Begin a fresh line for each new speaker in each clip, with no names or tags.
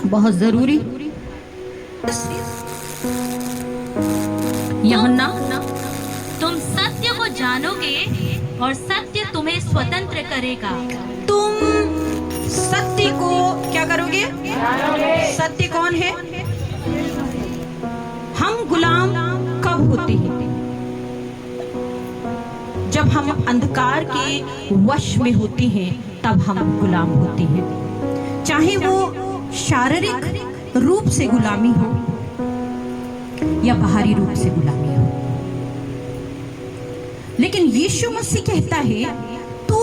बहुत जरूरी। यूहन्ना,
तुम सत्य को जानोगे और सत्य तुम्हें स्वतंत्र करेगा।
तुम सत्य को क्या करोगे? सत्य कौन है? हम गुलाम कब होते हैं? जब हम अंधकार के वश में होते हैं तब हम गुलाम होते हैं, चाहे वो शारीरिक रूप से गुलामी हो या बाहरी रूप से गुलामी हो। लेकिन यीशु मसीह कहता है तू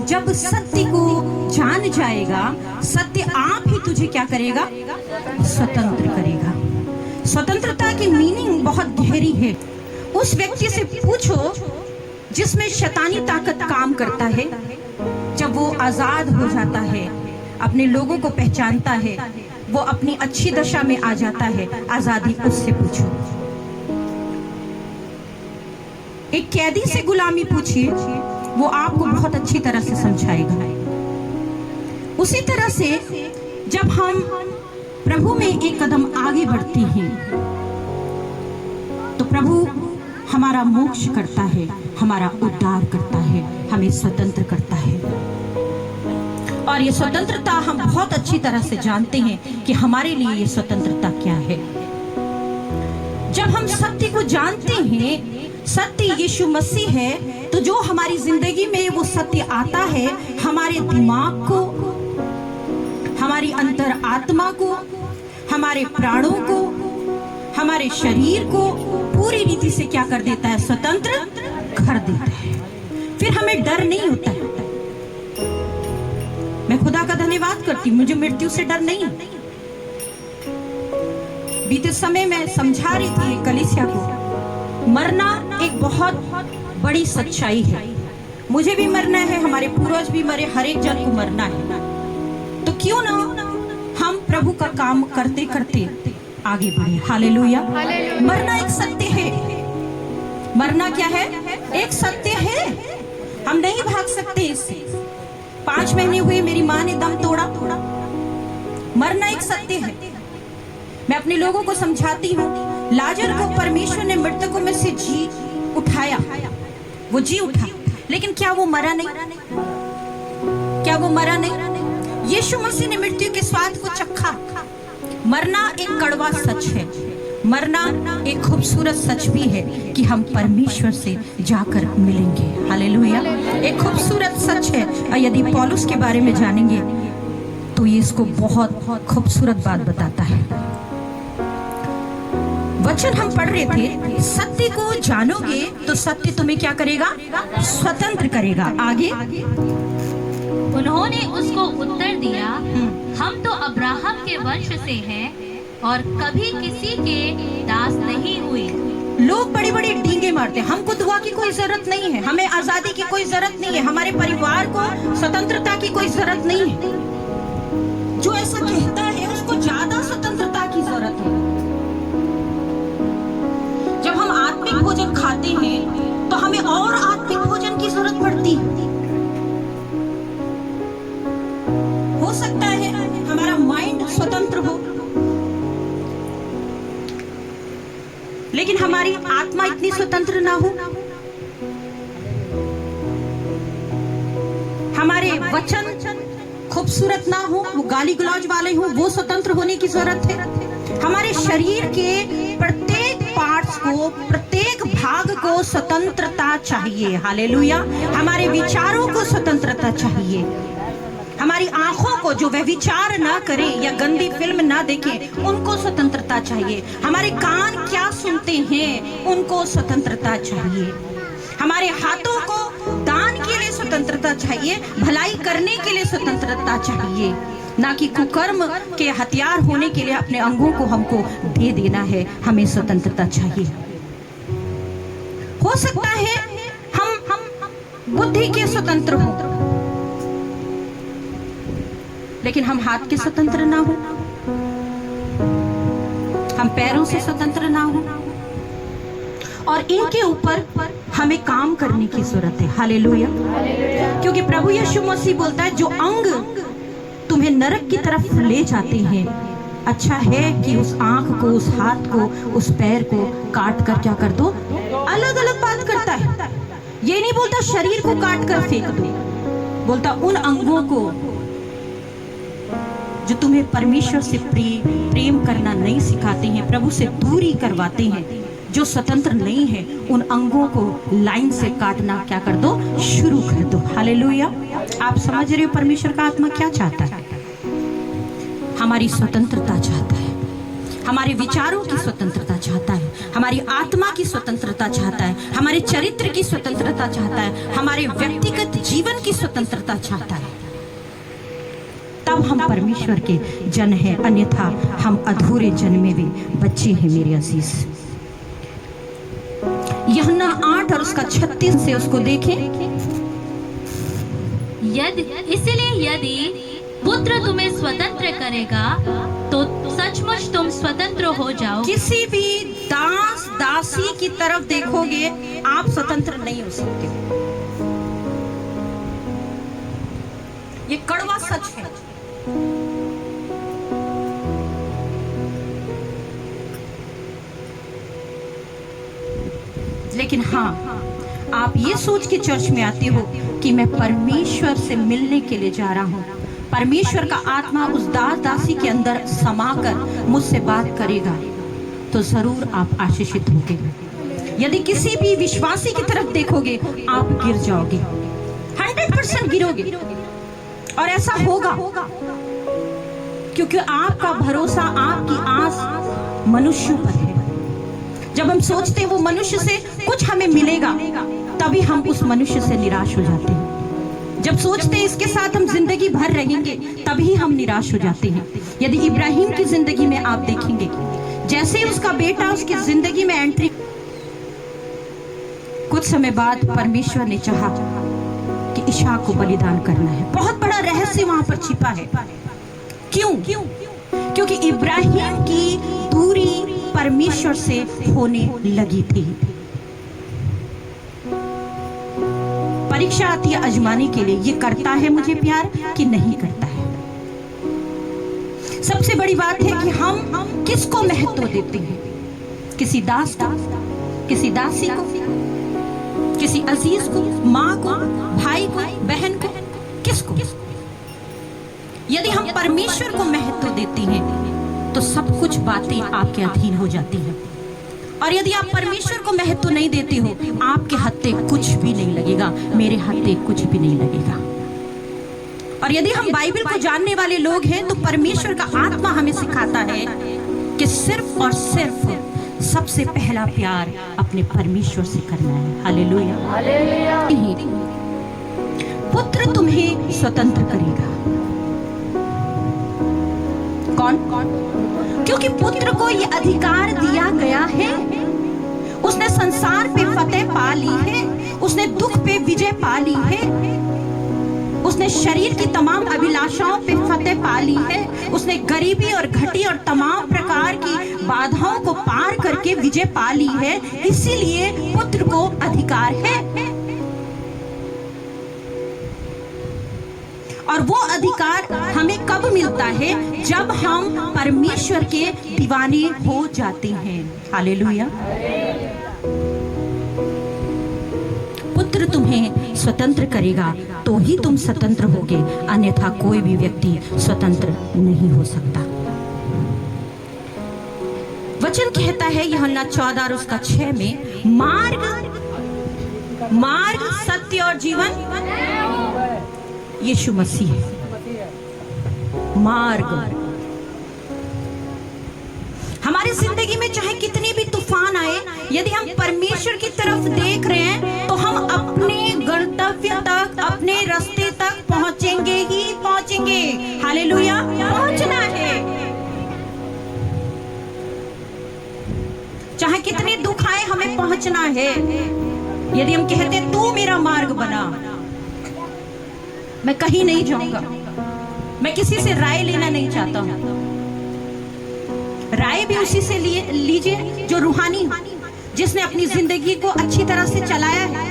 जब सत्य को जान जाएगा, सत्य आप ही तुझे क्या करेगा? स्वतंत्र करेगा। स्वतंत्रता की मीनिंग बहुत गहरी है। उस व्यक्ति से पूछो जिसमें शैतानी ताकत काम करता है, जब वो आजाद हो जाता है, अपने लोगों को पहचानता है, वो अपनी अच्छी दशा में आ जाता है, आजादी उससे पूछो। एक कैदी से गुलामी पूछिए, वो आपको बहुत अच्छी तरह से समझाएगा। उसी तरह से जब हम प्रभु में एक कदम आगे बढ़ते हैं तो प्रभु हमारा मोक्ष करता है, हमारा उद्धार करता है, हमें स्वतंत्र करता है। और ये स्वतंत्रता हम बहुत अच्छी तरह से जानते हैं कि हमारे लिए ये स्वतंत्रता क्या है। जब हम सत्य को जानते हैं, सत्य यीशु मसीह है, तो जो हमारी जिंदगी में वो सत्य आता है, हमारे दिमाग को, हमारी अंतर आत्मा को, हमारे प्राणों को, हमारे शरीर को पूरी रीति से क्या कर देता है? स्वतंत्र कर देता है। फिर हमें डर नहीं होता है। मैं खुदा का धन्यवाद करती हूँ, मुझे मृत्यु से डर नहीं। बीते समय में समझा रही थी कलीसिया को, मरना एक बहुत बड़ी सच्चाई है। मुझे भी मरना है, हमारे पूर्वज भी मरे, हर एक जन को मरना है। तो क्यों ना हम प्रभु का काम करते करते आगे बढ़े। हालेलुया। मरना एक सत्य है। मरना क्या है? एक सत्य है। हम नहीं भाग सकते इससे। 5 महीने हुए मेरी माँ ने दम तोड़ा। मरना एक सत्य है। मैं अपने लोगों को समझाती हूँ, लाजर को परमेश्वर ने मृतकों में से जी उठाया, वो जी उठा, लेकिन क्या वो मरा नहीं? क्या वो मरा नहीं? यीशु मसीह ने मृत्यु के स्वाद को चखा। मरना एक कड़वा सच है, मरना एक खूबसूरत सच भी है कि हम परमेश्वर से जाकर मिलेंगे। हालेलुया। एक खूबसूरत सच है। और यदि पौलुस के बारे में जानेंगे तो ये इसको बहुत खूबसूरत बात बताता है। वचन हम पढ़ रहे थे, सत्य को जानोगे तो सत्य तुम्हें क्या करेगा? स्वतंत्र करेगा। आगे
उन्होंने उसको उत्तर दिया, हम तो अब्राहम के वंश से हैं और कभी किसी के दास नहीं हुए।
लोग बड़ी बड़ी डींगे मारते हैं। हमको दुआ की कोई जरूरत नहीं है, हमें आजादी की कोई जरूरत नहीं है, हमारे परिवार को स्वतंत्रता की कोई जरूरत नहीं है। जो ऐसा कहता है उसको ज्यादा स्वतंत्रता की जरूरत है। जब हम आत्मिक भोजन खाते हैं तो हमें और आत्मिक भोजन की जरूरत पड़ती है। हो सकता है हमारा माइंड स्वतंत्र हो, लेकिन हमारी आत्मा इतनी स्वतंत्र ना हो। हमारे वचन खूबसूरत ना हो, वो गाली गलौज वाले हो, वो स्वतंत्र होने की जरूरत है। हमारे शरीर के प्रत्येक पार्ट्स को, प्रत्येक भाग को स्वतंत्रता चाहिए। हालेलुया। हमारे विचारों को स्वतंत्रता चाहिए। हमारी आंखों को जो वह विचार ना करें या गंदी फिल्म ना देखें, उनको स्वतंत्रता चाहिए। हमारे कान क्या सुनते हैं, उनको स्वतंत्रता चाहिए। हमारे हाथों को दान के लिए स्वतंत्रता चाहिए, भलाई करने के लिए स्वतंत्रता चाहिए, ना कि कुकर्म के हथियार होने के लिए अपने अंगों को हमको दे देना है। हमें स्वतंत्रता चाहिए। हो सकता है हम बुद्धि के स्वतंत्र हो, लेकिन हम हाथ के स्वतंत्र ना हो, हम पैरों से स्वतंत्र ना हो, और इनके ऊपर हमें काम करने की जरूरत है। हालेलुया। क्योंकि प्रभु यीशु मसीह बोलता है, जो अंग तुम्हें नरक की तरफ ले जाते हैं अच्छा है कि उस आंख को, उस हाथ को, उस पैर को काट कर क्या कर दो। अलग अलग बात करता है, ये नहीं बोलता शरीर को काट कर फेंक दो, बोलता उन अंगों को जो तुम्हें परमेश्वर से प्रेम करना नहीं सिखाते हैं, प्रभु से दूरी करवाते हैं, जो स्वतंत्र नहीं है, उन अंगों को लाइन से काटना क्या कर दो, शुरू कर दो। हालेलुया। आप समझ रहे हो परमेश्वर का आत्मा क्या चाहता है? हमारी स्वतंत्रता चाहता है, हमारे विचारों की स्वतंत्रता चाहता है, हमारी आत्मा की स्वतंत्रता चाहता है, हमारे चरित्र की स्वतंत्रता चाहता है, हमारे व्यक्तिगत जीवन की स्वतंत्रता चाहता है। तब हम परमेश्वर के जन हैं, अन्यथा हम अधूरे जन्मे हुए बच्चे हैं मेरे अजीज। यूहन्ना 8 और उसका 36 से उसको देखें।
इसलिए यदि पुत्र तुम्हें स्वतंत्र करेगा तो सचमुच तुम स्वतंत्र हो जाओ।
किसी भी दास दासी की तरफ देखोगे, आप स्वतंत्र नहीं हो सकते। ये कड़वा सच है। लेकिन हाँ, आप ये सोच के चर्च में आते हो कि मैं परमेश्वर से मिलने के लिए जा रहा हूँ, परमेश्वर का आत्मा उस दास दासी के अंदर समाकर मुझसे बात करेगा, तो जरूर आप आशीषित होगे। यदि किसी भी विश्वासी की तरफ देखोगे, आप गिर जाओगे, 100% गिरोगे। और ऐसा होगा क्योंकि आपका भरोसा, आपकी आस मनुष्यों पर है। जब हम सोचते हैं वो मनुष्य से कुछ हमें मिलेगा, तभी हम उस मनुष्य से निराश हो जाते हैं। जब सोचते हैं इसके साथ हम जिंदगी भर रहेंगे, तभी हम निराश हो जाते हैं। यदि इब्राहिम की जिंदगी में आप देखेंगे, जैसे उसका बेटा उसकी जिंदगी में एंट्री, कुछ समय बाद परमेश्वर ने चाहा कि इसहाक को बलिदान करना है। बहुत बड़ा रहस्य वहां पर छिपा है। क्यों? क्योंकि इब्राहिम की दूरी परमेश्वर से होने लगी थी। परीक्षा आती है आजमाने के लिए, ये करता है मुझे प्यार कि नहीं करता है। सबसे बड़ी बात है कि हम किसको महत्व देते हैं, किसी दास को, किसी दासी को, किसी अजीज को, माँ को, भाई को, बहन को, किसको? यदि हम परमेश्वर को महत्व देते हैं तो सब कुछ बातें आपके अधीन हो जाती हैं। और यदि आप परमेश्वर को महत्व नहीं देते हो, आपके हत्थे कुछ भी नहीं लगेगा, मेरे हत्थे कुछ भी नहीं लगेगा। और यदि हम बाइबल को जानने वाले लोग हैं, तो परमेश्वर का आत्मा हमें सिखाता है कि सिर्फ और सिर्फ सबसे पहला प्यार अपने परमेश्वर से करना है। Hallelujah, hallelujah. पुत्र तुम्हें स्वतंत्र करेगा। कौन? क्योंकि पुत्र को यह अधिकार दिया गया है। उसने संसार पे फतेह पा ली है, उसने दुख पे विजय पा ली है, उसने शरीर की तमाम अभिलाषाओं पे फतेह पा ली है, उसने गरीबी और घटी और तमाम प्रकार की बाधाओं को पार करके विजय पा ली है। इसीलिए पुत्र को अधिकार है। और वो अधिकार हमें कब मिलता है? जब हम परमेश्वर के दीवाने हो जाते हैं। हालेलुया। पुत्र तुम्हें स्वतंत्र करेगा तो ही तुम स्वतंत्र होगे, अन्यथा कोई भी व्यक्ति स्वतंत्र नहीं हो सकता। वचन कहता है यूहन्ना 14 और उसका 6 में, मार्ग सत्य और जीवन यीशु मसीह है। मार्ग। हमारी जिंदगी में चाहे कितने भी तूफान आए, यदि हम परमेश्वर की तरफ देख रहे हैं, तो हम अपने गंतव्य तक, अपने रास्ते तक पहुंचेंगे ही पहुंचेंगे। हालेलुया। पहुंचना है, चाहे कितने दुख आए, हमें पहुंचना है। यदि हम कहते तू मेरा मार्ग बना, मैं कहीं नहीं जाऊंगा, मैं किसी से राय लेना नहीं चाहता हूं। राय भी उसी से लीजिए जो रूहानी, जिसने अपनी जिंदगी को अच्छी तरह से चलाया है।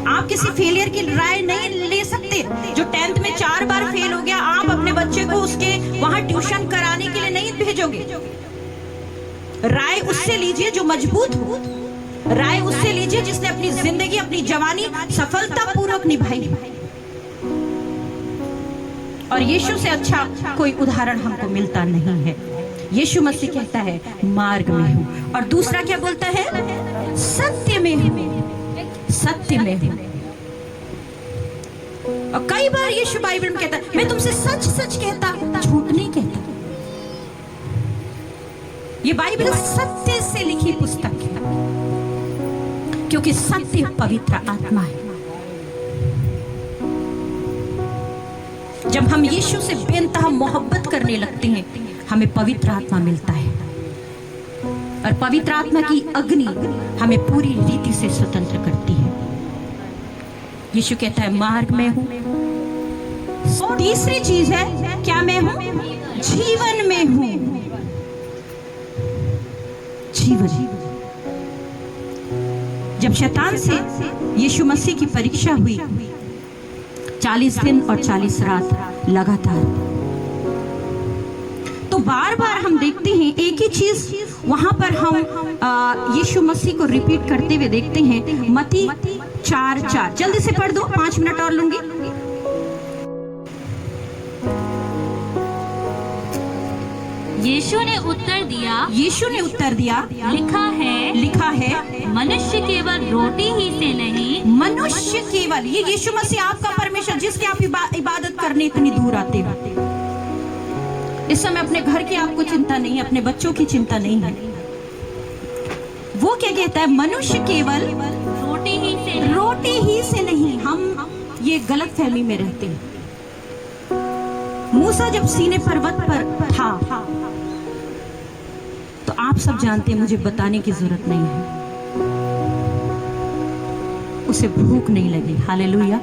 आप किसी फेलियर की राय नहीं ले सकते। जो 10th में 4 बार फेल हो गया, आप अपने बच्चे को उसके वहां ट्यूशन कराने के लिए नहीं भेज भेजोगे? राय उससे लीजिए जो मजबूत हो, राय उससे लीजिए जिसने अपनी जिंदगी, अपनी जवानी सफलतापूर्वक निभाई। और यीशु से अच्छा कोई उदाहरण हमको मिलता नहीं है। यीशु मसीह कहता है मार्ग में हूं, और दूसरा क्या बोलता है? सत्य में हूं, सत्य में हूं। और कई बार यीशु बाइबल में कहता है मैं तुमसे सच सच कहता, झूठ नहीं कहता। ये बाइबल सत्य से लिखी पुस्तक है, क्योंकि सत्य पवित्र आत्मा है। जब हम यीशु से बेइंतहा मोहब्बत करने लगते हैं, हमें पवित्र आत्मा मिलता है, और पवित्र आत्मा की अग्नि हमें पूरी रीति से स्वतंत्र करती है। यीशु कहता है मार्ग में हूं। तीसरी चीज है क्या? मैं हूं जीवन में हूं। जीवन। जब शैतान से यीशु मसीह की परीक्षा हुई, 40 दिन और 40 रात लगातार, तो बार बार हम देखते हैं एक ही चीज वहां पर हम यीशु मसीह को रिपीट करते हुए देखते हैं। मत्ती 4:4 जल्दी से पढ़ दो, 5 मिनट और लूंगी।
यीशु ने उत्तर दिया, लिखा है मनुष्य केवल रोटी ही से नहीं।
मनुष्य केवल, ये यीशु मसीह आपका परमेश्वर जिसकी आप इबादत करने इतनी दूर आते हो। इस समय अपने घर की आपको चिंता नहीं है, अपने बच्चों की चिंता नहीं है। वो क्या कहता है? मनुष्य केवल रोटी ही से नहीं। हम ये गलत फहमी में रहते हैं। मूसा जब सीने पर्वत पर था, तो आप सब जानते हैं, मुझे बताने की जरूरत नहीं है, उसे भूख नहीं लगी। हालेलुया।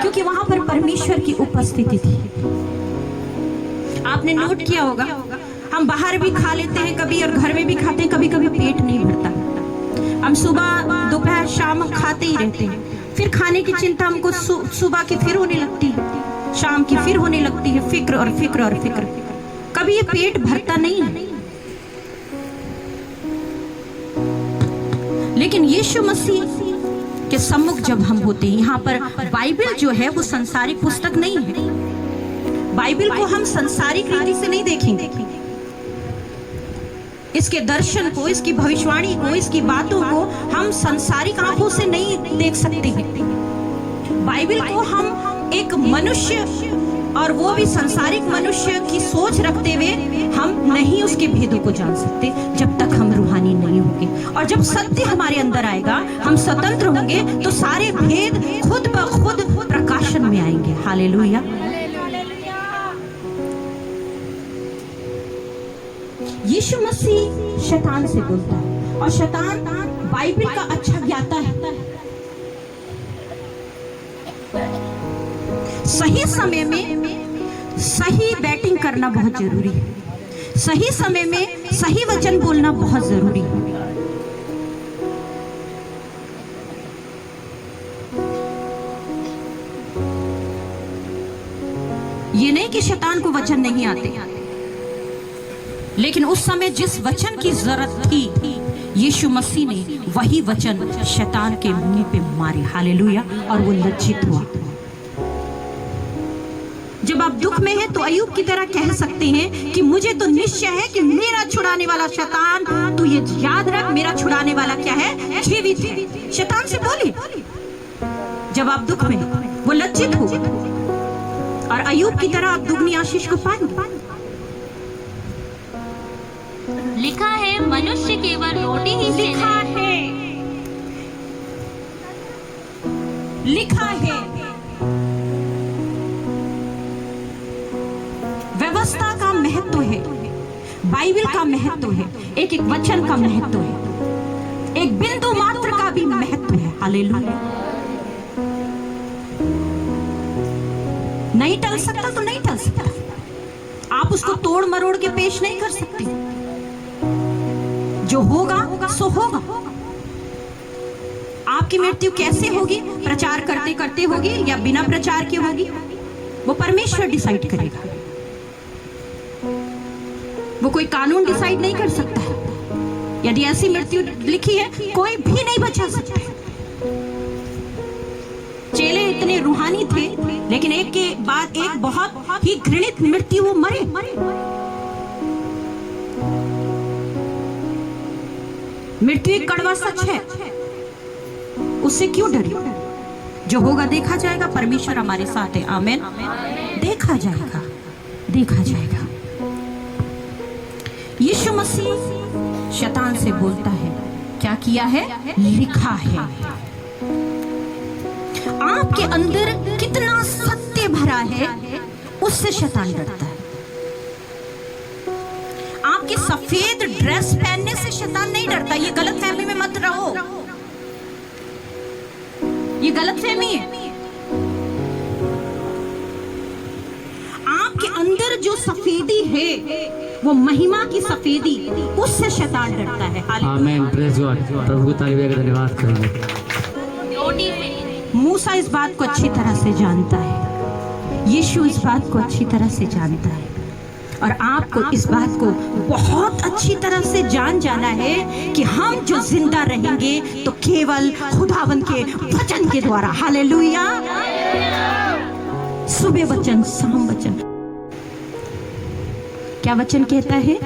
क्योंकि वहां पर परमेश्वर की उपस्थिति थी। आपने नोट किया होगा, हम बाहर भी खा लेते हैं कभी, और घर में भी खाते हैं, कभी कभी पेट नहीं भरता। हम सुबह दोपहर शाम खाते ही रहते हैं, फिर खाने की चिंता हमको सुबह की फिर होने लगती है, शाम की फिर होने लगती है, फिक्र और फिक्र और फिक्र। कभी ये पेट भरता नहीं है। लेकिन यीशु मसीह के सम्मुख जब हम होते हैं, यहाँ पर बाइबल जो है वो संसारिक पुस्तक नहीं है। बाइबल को हम संसारिक रीति से नहीं देखेंगे। इसके दर्शन को, इसकी भविष्यवाणी को, इसकी बातों को हम संसारिक आंखों से नहीं देख सकते हैं। बाइबल को हम एक मनुष्य, और वो भी संसारिक मनुष्य की सोच रखते हुए हम नहीं उसके भेदों को जान सकते जब तक हम रूहानी नहीं होंगे। और जब सत्य हमारे अंदर आएगा, हम स्वतंत्र होंगे, तो सारे भेद खुद ब खुद प्रकाशन में आएंगे। हालेलुया। यीशु मसीह शैतान से बोलता है, और शैतान बाइबल का अच्छा ज्ञाता है। सही समय में सही बैटिंग करना बहुत जरूरी है। सही समय में सही वचन बोलना बहुत जरूरी है। ये नहीं कि शैतान को वचन नहीं आते, लेकिन उस समय जिस वचन की जरूरत थी, यीशु मसीह ने वही वचन शैतान के मुंह पे मारे। हालेलुया। और वो लज्जित हुआ। जब आप दुख में हैं, तो अय्यूब की तरह कह सकते हैं कि मुझे तो निश्चय है कि मेरा छुड़ाने वाला शैतान, तू ये याद रख, मेरा छुड़ाने वाला क्या है? जीवित है। शैतान से बोली जब आप दुख में, वो लज्जित हो, और अय्यूब की तरह आप दुगनी आशीष को पाएंगे।
लिखा है मनुष्य केवल रोटी ही से
लिखा है, लिखा है। व्यवस्था का महत्व है, बाइबल का महत्व है, एक एक वचन का महत्व है, एक बिंदु मात्र का भी महत्व है। हालेलुया। नहीं टल सकता तो नहीं टल सकता। आप उसको तोड़ मरोड़ के पेश नहीं कर सकते। जो होगा सो होगा। आपकी मृत्यु कैसे होगी? प्रचार करते करते होगी या बिना प्रचार के होगी, वो परमेश्वर डिसाइड करेगा। वो कोई कानून डिसाइड नहीं कर सकता है। यदि ऐसी मृत्यु लिखी है, कोई भी नहीं बचा सकता। चेले इतने रूहानी थे, लेकिन एक के बाद एक बहुत ही घृणित मृत्यु वो मरे। मृत्यु एक कड़वा सच है, उससे क्यों डरे? जो होगा देखा जाएगा। परमेश्वर हमारे साथ है। आमीन। देखा जाएगा, देखा जाएगा। यीशु मसीह शैतान से बोलता है, क्या किया है? लिखा है। आपके अंदर कितना सत्य भरा है, उससे शैतान डरता है। आपके सफेद ड्रेस पहनने से शैतान नहीं डरता। ये गलतफहमी में मत रहो, ये गलतफहमी है। आपके अंदर जो सफेदी है, वो महिमा की सफेदी, उससे शैतान डरता है।
आमीन। Praise God. प्रभु को तारीफ का धन्यवाद करेंगे।
मूसा इस बात को अच्छी तरह से जानता है, यीशु इस बात को अच्छी तरह से जानता है, और आपको इस बात को बहुत अच्छी तरह से जान जाना है कि हम जो जिंदा रहेंगे तो केवल खुदावंद के वचन के द्वारा। हालेलुया। सुबह वचन, शाम वचन। क्या वचन कहता है?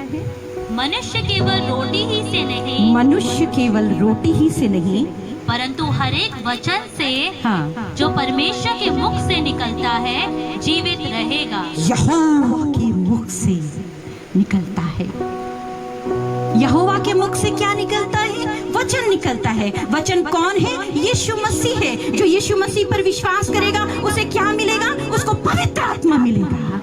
मनुष्य केवल रोटी ही से नहीं,
मनुष्य केवल रोटी ही से नहीं,
परंतु हर एक वचन से
हाँ,
जो परमेश्वर के मुख से निकलता है जीवित रहेगा।
यहोवा के मुख से निकलता है। यहोवा के मुख से क्या निकलता है? वचन निकलता है। वचन कौन है? यीशु मसीह है। जो यीशु मसीह पर विश्वास करेगा, उसे क्या मिलेगा? उसको पवित्र आत्मा मिलेगा।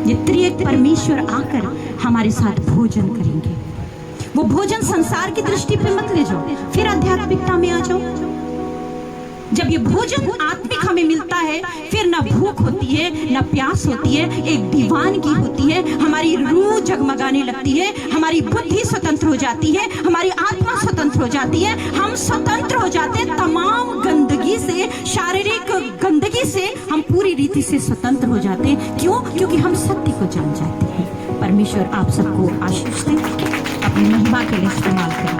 ये त्रिएक परमेश्वर आकर हमारे साथ भोजन करेंगे। वो भोजन संसार की दृष्टि पे मत ले जाओ, फिर आध्यात्मिकता में आ जाओ। जब ये भोजन आत्मिक हमें मिलता है, फिर ना भूख होती है, ना प्यास होती है, एक दीवानगी होती है। हमारी रूह जगमगाने लगती है, हमारी बुद्धि स्वतंत्र हो जाती है, हमारी आत्मा स्वतंत्र हो जाती है। हम स्वतंत्र हो जाते हैं तमाम गंदगी से, शारीरिक गंदगी से हम पूरी रीति से स्वतंत्र हो जाते हैं। क्यों? क्योंकि हम सत्य को जान जाते हैं। परमेश्वर आप सबको आशीष दे, अपनी महिमा के लिए इस्तेमाल करें।